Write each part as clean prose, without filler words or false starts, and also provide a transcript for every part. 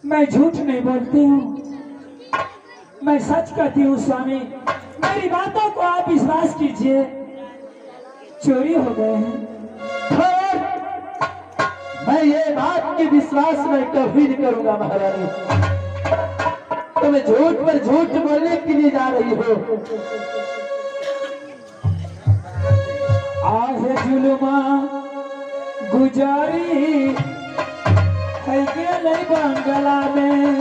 मैं झूठ नहीं बोलती हूँ, मैं सच कहती हूँ स्वामी। मेरी बातों को आप विश्वास कीजिए, चोरी हो गए हैं। मैं ये बात की विश्वास मैं कभी नहीं करूंगा महारानी। तुम्हें झूठ पर झूठ बोलने के लिए जा रही हो। आहे जुलुमा गुजारी है के नहीं बंगला में,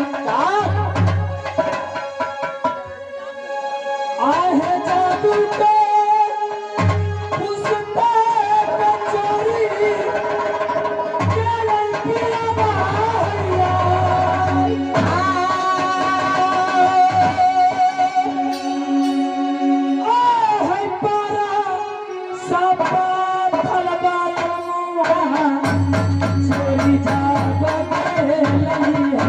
आहे जादू के उसका कचोरी के लड़कियां बाहरिया। आहे पारा सापा थलबा लमुहा चोरी जाग के लई है।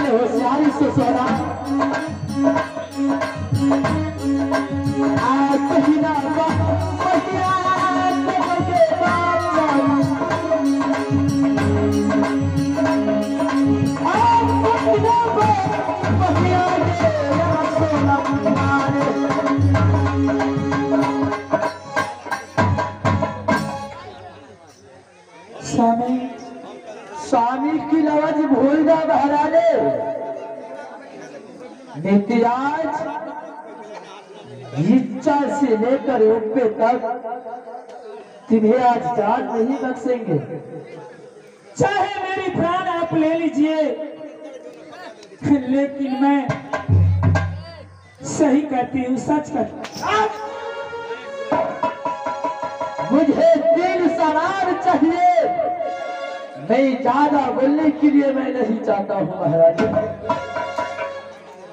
होशियारी से सोना स्वामी की लवज भूल जा महाराजे। नित्याज इच्छा से लेकर ऊपर तक तुम्हें आज जान नहीं बख्शेंगे। चाहे मेरी प्राण आप ले लीजिए, लेकिन मैं सही कहती हूँ, सच कहती हूँ। मुझे 3 सवाल चाहिए। मैं ज्यादा बोलने के लिए मैं नहीं चाहता हूँ महाराज।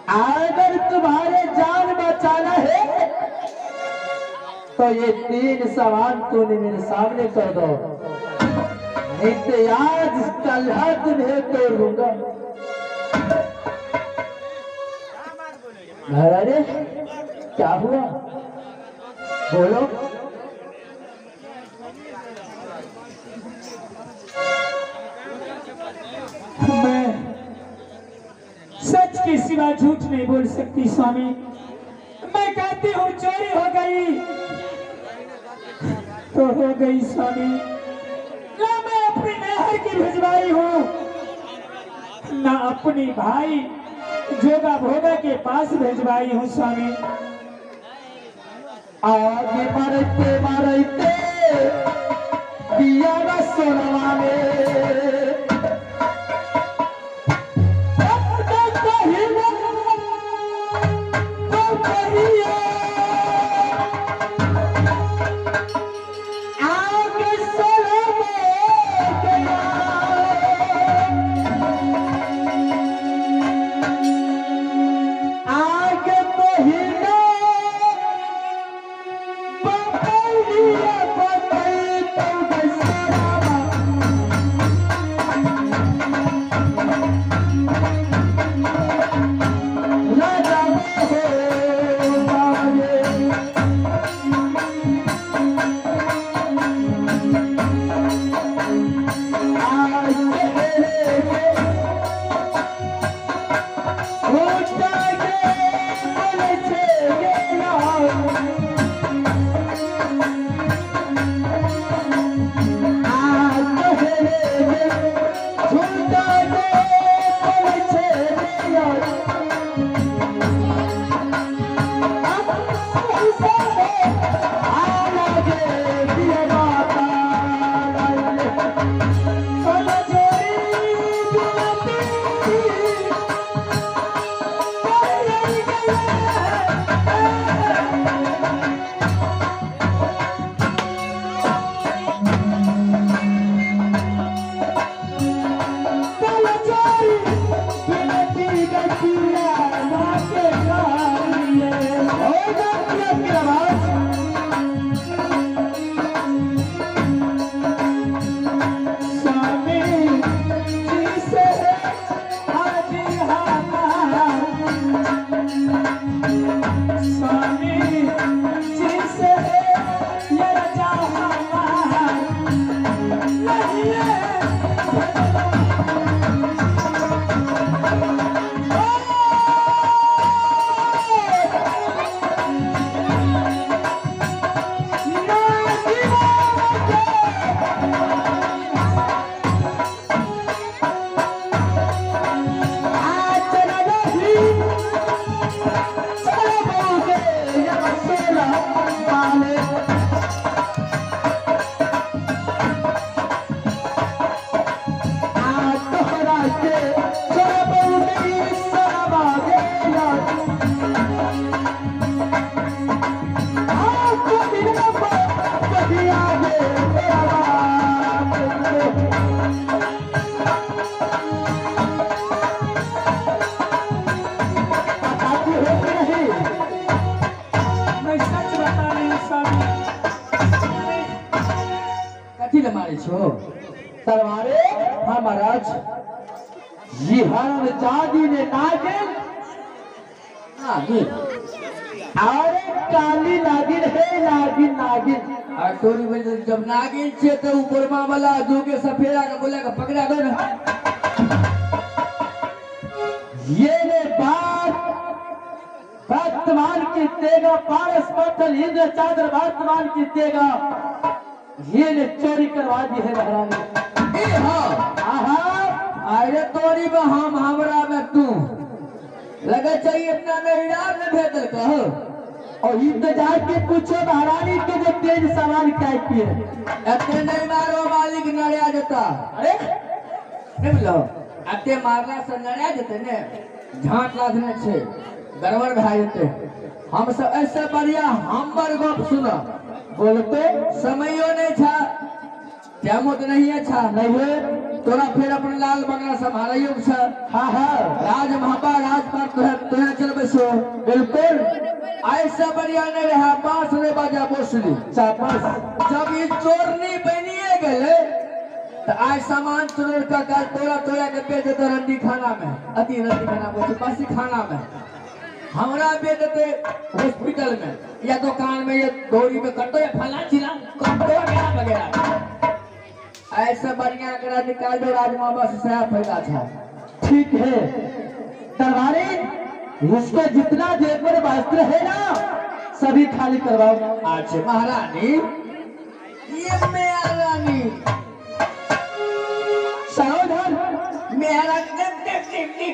अगर तुम्हारे जान बचाना है तो ये 3 सामान तूने मेरे सामने कर दो, नहीं तो आज कल तुम्हें तोड़ दूंगा। महाराज क्या हुआ, बोलो। मैं सच के सिवा झूठ नहीं बोल सकती स्वामी। मैं कहती हूँ चोरी हो गई तो हो गई स्वामी। ना मैं अपनी नहर की भिजवाई हूँ, ना अपनी भाई जोगा भोगा के पास भिजवाई हूँ स्वामी। आगे बढ़ते बढ़ते दिया न सोनवा में, तरवारे। हाँ महाराज, ये हरमजादी ने नागिन और काली नागिन है, नागिन नागिन और तोरी बोले जब नागिन छे तो ऊपर मां वाला जो के सफेदा का बोला का पकड़ा दो ना। ये ने बात वर्तमान की देगा, पारस पत्थर इंद्र चादर वर्तमान की देगा, ये ने चोरी करवा दी है महारानी। अरे तोरी में हम हमरा में तू लगा चाहिए इतना नहीं यार न भेदल कहो और इंतजार के पूछो महारानी के जो तेज सवाल क्या किए इतने नहीं मारो मालिक नड़िया जाता। अरे नहीं बोलो अते मारला से नड़िया जाते ने झांट लादने छे गड़बड़ भा जाते। हम सब ऐसे बढ़िया हमर गप सुनो बोलते समयो नहीं था टाइम तो नहीं अच्छा नहीं है तोरा फिर अपने लाल बंगला संभालियो छ। हाँ हाँ राज महाबा राजपाट तोहे चलबे सो। बिल्कुल ऐसा बढ़िया नहीं रहा बांस रे बाजा बोसली। चापस जब ये चोरनी बनिए गेले तो आज सामान चोर का काल तोरा तोरा के बेच देते रंडी खाना में, अति रंडी खाना बोलते बासी खाना में, हमरा बेच देते हॉस्पिटल में या दुकान में, ये डोरी में कटो या फला चिला कटो वगैरह वगैरह। ऐसा बढ़िया करा निकाल दो राजमा बस से फायदा था। ठीक है दरबारी, उसके जितना जेवर वस्त्र है ना सभी खाली करवाओ। अच्छा महारानी, ये महारानी सरोधन मेरा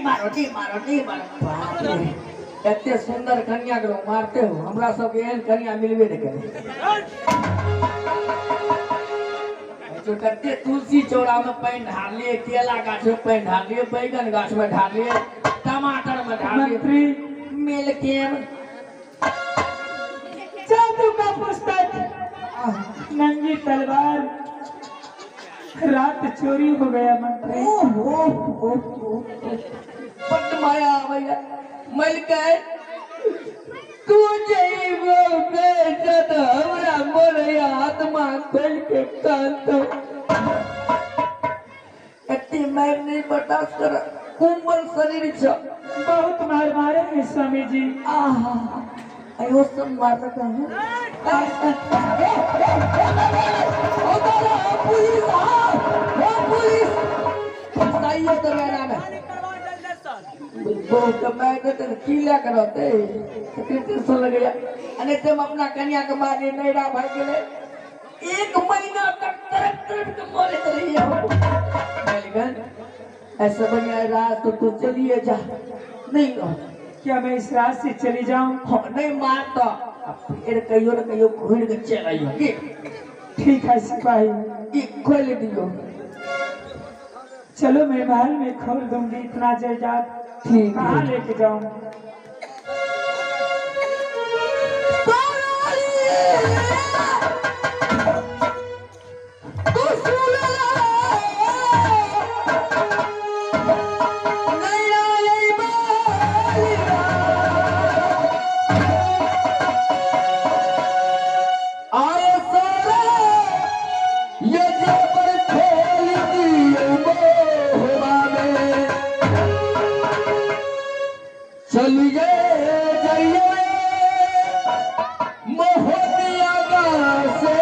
मारो मारो इतने सुंदर कन्या के लोग मारते हो, हमरा सब एहन कन्या मिलबे नहीं करे। जो करते तुलसी चौड़ा में पानी ढाल लिए, केला गाछ में पानी ढाल लिए, बैगन गाछ में ढाल लिए, टमाटर में ढाल लिए, मंत्री मिल के जादू का पुस्तक, नंगी तलवार, रात चोरी हो गया मंत्री। पट माया भैया मल के तू जइबो बेजत हमरा मोरे आत्मा खोल के कांतो। एती मार नहीं बर्दाश्त कर, कोमल शरीर छ। बहुत मार मारे हैं स्वामी जी। आहा अयो सब मार रहा हूं। ओ दादा पुलिस आ, ओ पुलिस फसाइए तो मेरा में बहुत मैं तो कीला करते टेंशन लग गया। अने तुम अपना कन्या के मारे नहीं रहा भाई के लिए 1 महीना तक तरक के मारे तो रही हो। लेकिन ऐसा बढ़िया रात तो चलिए जा नहीं हो। क्या मैं इस रात से चली जाऊं? हाँ, नहीं मारता फिर कहियो न कहियो घूर के चल आई होगी। ठीक है सिपाही, ये खोल दियो। चलो मैं महल में खोल दूंगी। इतना जायदाद ठीक कहाँ है। लेके जाऊं? चलिए जाइए मोहनिया से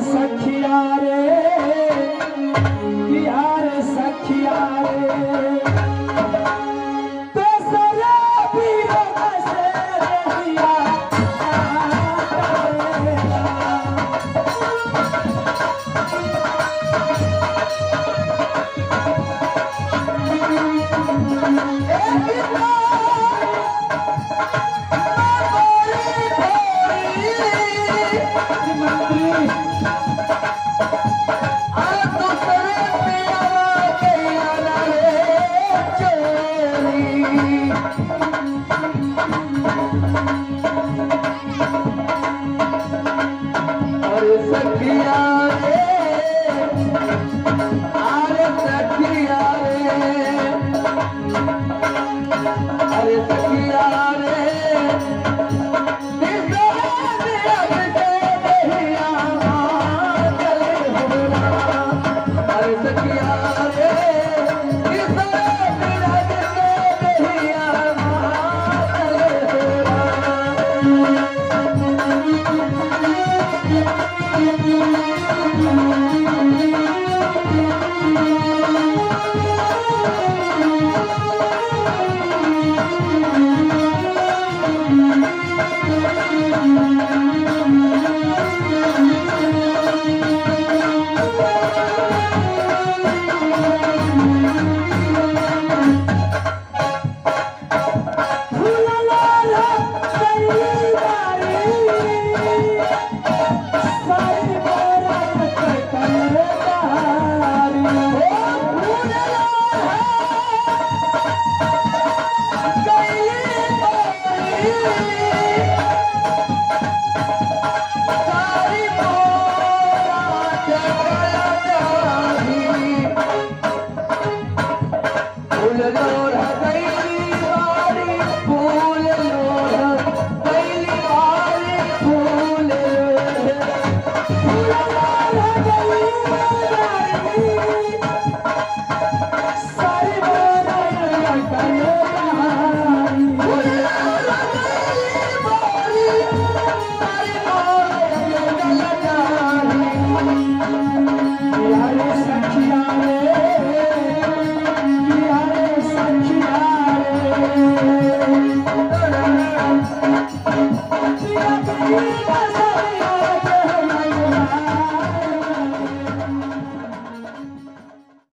सखिया रे